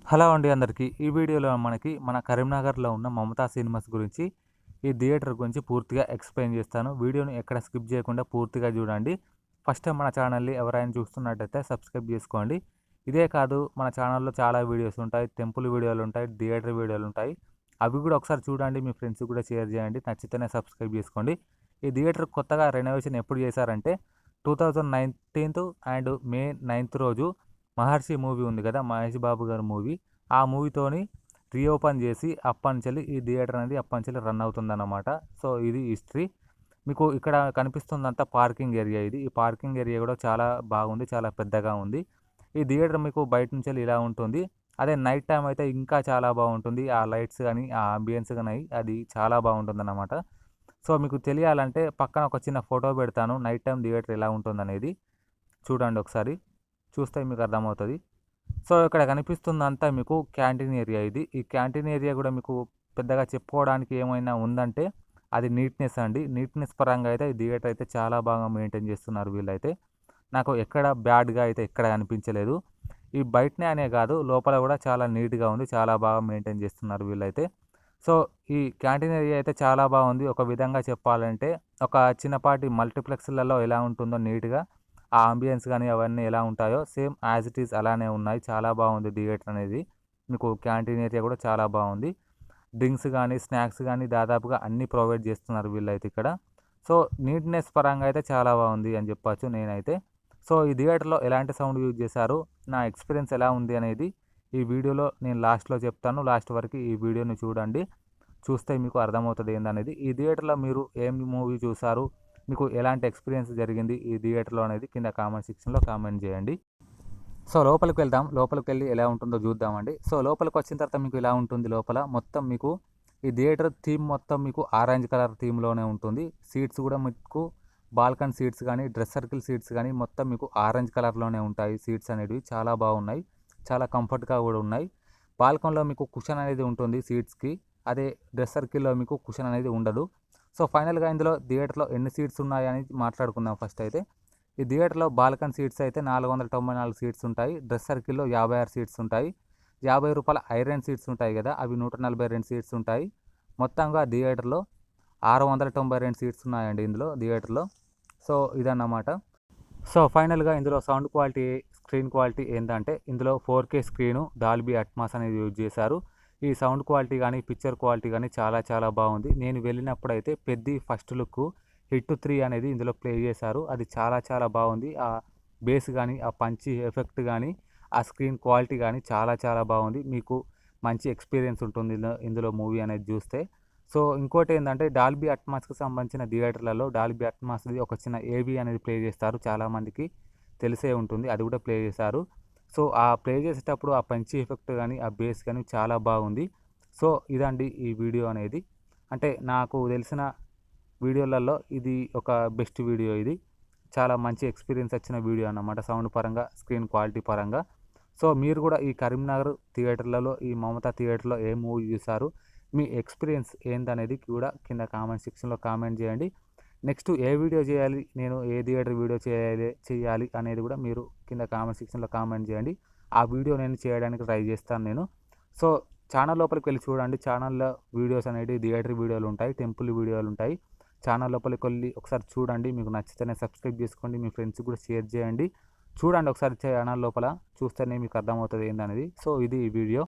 Hello అండి అందరికీ. ఈ వీడియోలో మనకి మన కరీంనగర్‌లో ఉన్న మమతా సినిమాస్ గురించి, ఈ థియేటర్ గురించి పూర్తిగా ఎక్స్‌ప్లెయిన్ చేస్తాను. వీడియోని ఎక్కడ స్కిప్ చేయకుండా పూర్తిగా చూడండి. ఫస్ట్ టైం మన ఛానల్‌ని ఎవరైనా చూస్తున్నట్టయితే సబ్స్క్రైబ్ చేసుకోండి. ఇదే కాదు మన ఛానల్‌లో చాలా వీడియోస్ ఉంటాయి. టెంపుల్ వీడియోలు ఉంటాయి, థియేటర్ వీడియోలు ఉంటాయి. అవి కూడా ఒకసారి చూడండి. మీ ఫ్రెండ్స్‌కి కూడా షేర్ చేయండి. నచ్చితేనే సబ్స్క్రైబ్ చేసుకోండి. ఈ థియేటర్ కొత్తగా రెనోవేషన్ ఎప్పుడు చేశారంటే 2019 అండ్ మే 9 రోజు 'మహర్షి' మూవీ ఉంది కదా! మహేష్ బాబు గారి మూవీ. ఆ మూవీతోని రీఓపెన్ చేసి అప్పటినుంచెల్లి ఈ థియేటర్ అనేది అప్పటినుంచెల్లి రన్ అవుతుందన్నమాట. సో, ఇది హిస్టరీ. మీకు ఇక్కడ కనిపిస్తుందంతా పార్కింగ్ ఏరియా ఇది. ఈ పార్కింగ్ ఏరియా కూడా చాలా బాగుంది. చాలా పెద్దగా ఉంది. ఈ థియేటర్ మీకు బయట నుంచెల్లి ఇలా ఉంటుంది. అదే నైట్ టైమ్ అయితే ఇంకా చాలా బాగుంటుంది. ఆ లైట్స్ గాని, ఆ అంబియన్స్ గాని అది చాలా బాగుంటుందన్నమాట. సో, మీకు తెలియాలంటే పక్కన ఒక చిన్న ఫోటో పెడతాను. నైట్ టైమ్ థియేటర్ ఎలా ఉంటుందనేది. చూడండి ఒకసారి. చూస్తే మీకు అర్థమవుతది. సో, ఇక్కడ కనిపిస్తుందంతా మీకు క్యాంటీన్ ఏరియా ఇది. ఈ క్యాంటీన్ ఏరియా గూడా మీకు పెద్దగా చెప్పుకోవడానికి ఏమైనా ఉందంటే అది నీట్‌నెస్ అండి. నీట్‌నెస్ పరంగా అయితే ఈ థియేటర్ అయితే చాలా బాగా మెయింటైన్ చేస్తున్నారు వీళ్ళైతే. నాకు ఎక్కడ బ్యాడ్‌గా అయితే ఎక్కడ అనిపించలేదు. ఈ బయటనే అనే కాదు లోపల గూడా చాలా నీట్‌గా ఉంది. చాలా బాగా మెయింటైన్ చేస్తున్నారు వీళ్ళైతే. సో, ఈ క్యాంటీన్ ఏరియా అయితే చాలా బాగుంది. ఒక విధంగా చెప్పాలంటే ఒక చిన్నపాటి మల్టీప్లెక్స్‌లలో ఎలా ఉంటుందో నీట్‌గా ఆ అంబియన్స్ గాని అవన్నీ ఎలా ఉంటాయో సేమ్ యాజ్ ఇట్ ఈజ్ అలానే ఉన్నాయి. చాలా బాగుంది థియేటర్ అనేది. మీకు క్యాంటీన్ ఏరియా కూడా చాలా బాగుంది. డ్రింక్స్ గానీ, స్నాక్స్ గానీ దాదాపుగా అన్నీ ప్రొవైడ్ చేస్తున్నారు వీళ్ళైతే ఇక్కడ. సో, నీట్‌నెస్ పరంగా అయితే చాలా బాగుంది అని చెప్పొచ్చు నేనైతే. సో, ఈ థియేటర్‌లో ఎలాంటి సౌండ్ యూజ్ చేశారు, నా ఎక్స్‌పీరియన్స్ ఎలా ఉంది అనేది ఈ వీడియోలో నేను లాస్ట్‌లో చెప్తాను. లాస్ట్ వరకు ఈ వీడియోని చూడండి. చూస్తే మీకు అర్థమవుతది ఏందనేది. ఈ థియేటర్‌లో మీరు ఏం మూవీ చూసారు? మీకు ఎలాంటి ఎక్స్‌పీరియన్స్ జరిగింది ఈ థియేటర్‌లో అనేది కింద కామెంట్ సెక్షన్‌లో కామెంట్ చేయండి. సో, లోపలికి వెళ్దాం. లోపలికెళ్ళి ఎలా ఉంటుందో చూద్దామండి. సో, లోపలికొచ్చిన తర్వాత మీకు ఇలా ఉంటుంది లోపల. మొత్తం మీకు ఈ థియేటర్ థీమ్ మొత్తం మీకు ఆరెంజ్ కలర్ థీమ్‌లోనే ఉంటుంది. సీట్స్ కూడా మీకు బాల్కనీ సీట్స్ గానీ, డ్రెస్ సర్కిల్ సీట్స్ గానీ మొత్తం మీకు ఆరెంజ్ కలర్‌లోనే ఉంటాయి సీట్స్ అనేటివి. చాలా బాగున్నాయి. చాలా కంఫర్ట్‌గా కూడా ఉన్నాయి. బాల్కనీలో మీకు కుషన్ అనేది ఉంటుంది సీట్స్‌కి. అదే డ్రెస్ సర్కిల్‌లో మీకు కుషన్ అనేది ఉండదు. సో, ఫైనల్‌గా ఇందులో థియేటర్‌లో ఎన్ని సీట్స్ ఉన్నాయని మాట్లాడుకుందాం ఫస్ట్ అయితే. ఈ థియేటర్‌లో బాల్కనీ సీట్స్ అయితే 494 సీట్స్ ఉంటాయి. డ్రెస్ సర్కిల్‌లో 56 సీట్స్ ఉంటాయి. రూ. 50 ఐరన్ సీట్స్ ఉంటాయి కదా! అవి 142 సీట్స్ ఉంటాయి. మొత్తంగా థియేటర్‌లో 692 సీట్స్ ఉన్నాయండి ఇందులో థియేటర్‌లో. సో, ఇదన్నమాట. సో, ఫైనల్‌గా ఇందులో సౌండ్ క్వాలిటీ, స్క్రీన్ క్వాలిటీ ఏందంటే ఇందులో 4K స్క్రీను, డాల్బీ అట్మాస్ అనేది యూజ్ చేశారు. ఈ సౌండ్ క్వాలిటీ గానీ, పిక్చర్ క్వాలిటీ గానీ చాలా చాలా బాగుంది. నేను వెళ్ళినప్పుడైతే 'పెద్ది' ఫస్ట్ లుక్కు 'హిట్ 3' అనేది ఇందులో ప్లే చేశారు. అది చాలా చాలా బాగుంది. ఆ బేస్ గానీ, ఆ పంచి ఎఫెక్ట్ గానీ, ఆ స్క్రీన్ క్వాలిటీ గానీ చాలా చాలా బాగుంది. మీకు మంచి ఎక్స్‌పీరియన్స్ ఉంటుంది ఇందులో మూవీ అనేది చూస్తే. సో, ఇంకోటేందంటే డాల్బీ అట్మాస్‌కి సంబంధించిన థియేటర్‌లలో డాల్బీ అట్మాస్‌ది ఒక చిన్న ఏవీ అనేది ప్లే చేస్తారు. చాలామందికి తెలిసే ఉంటుంది. అది కూడా ప్లే చేశారు. సో, ఆ ప్లే చేసేటప్పుడు ఆ పంచి ఎఫెక్ట్ గానీ, ఆ బేస్ గానీ చాలా బాగుంది. సో, ఇదండి ఈ వీడియో అనేది. అంటే నాకు తెలిసిన వీడియోలలో ఇది ఒక బెస్ట్ వీడియో ఇది. చాలా మంచి ఎక్స్‌పీరియన్స్ వచ్చిన వీడియో అన్నమాట. సౌండ్ పరంగా, స్క్రీన్ క్వాలిటీ పరంగా. సో, మీరు కూడా ఈ కరీంనగర్ థియేటర్‌లలో, ఈ మమత థియేటర్‌లో ఏ మూవీ చూసారు? మీ ఎక్స్‌పీరియన్స్ ఏందనేది కూడా కింద కామెంట్ సెక్షన్‌లో కామెంట్ చేయండి. నెక్స్ట్ ఏ వీడియో చేయాలి? నేను ఏ థియేటర్ వీడియో చేయాలి అనేది కూడా మీరు కింద కామెంట్ సెక్షన్‌లో కామెంట్ చేయండి. ఆ వీడియో నేను చేయడానికి ట్రై చేస్తాను నేను. సో, ఛానల్ లోపలికి వెళ్లి చూడండి. ఛానల్‌లో వీడియోస్ అనేటివి థియేటర్ వీడియోలుంటాయి, టెంపుల్ వీడియోలుంటాయి. ఛానల్ లోపలికెళ్ళి ఒకసారి చూడండి. మీకు నచ్చితేనే సబ్స్క్రైబ్ చేసుకోండి. మీ ఫ్రెండ్స్‌కి కూడా షేర్ చేయండి. చూడండి ఒకసారి ఛానల్ లోపల. చూస్తేనే మీకు అర్థమవుతది ఏందనేది. సో, ఇది ఈ వీడియో.